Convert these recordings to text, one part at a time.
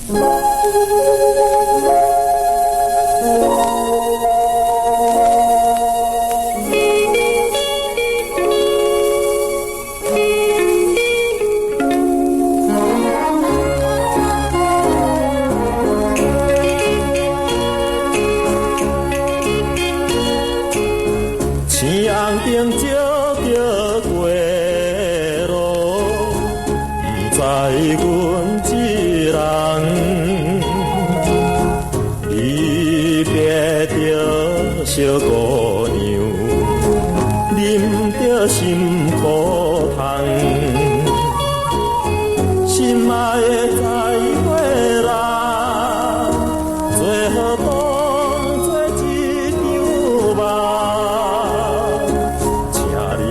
青红灯照着过路，不知阮一人，离别着小姑娘，啉着心苦汤，心爱的再会啦，做好当作一场梦。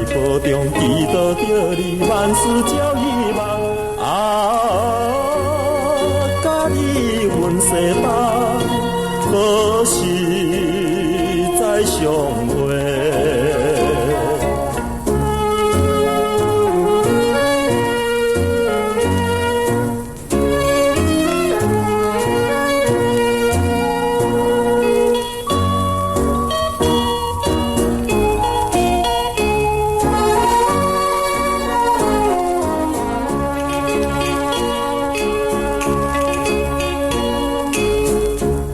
保重，祈祷着你万事照意望。甲你阮西北，何时再相会？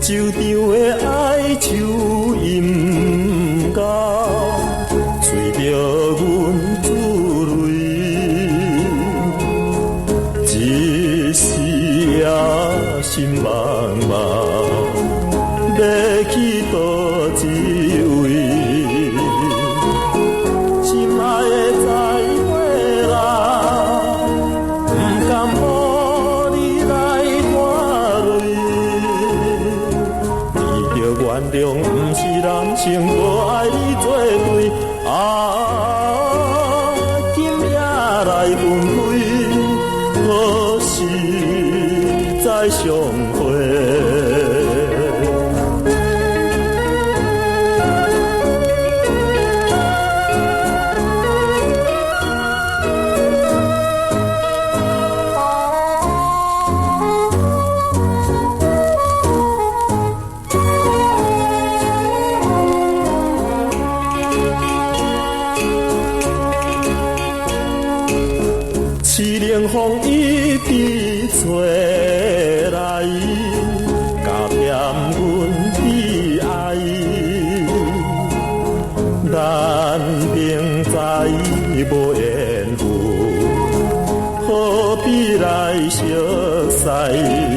周场的哀愁吟到，吹着阮珠泪，一时也心茫茫，要去叨一位？心爱的再会啦，不甘予你来拖累。原谅不是人情，无爱你作对。今夜来分开，何时再相会？凄凉风一直吹来，加添阮悲哀。咱并在无缘份，何必来相识？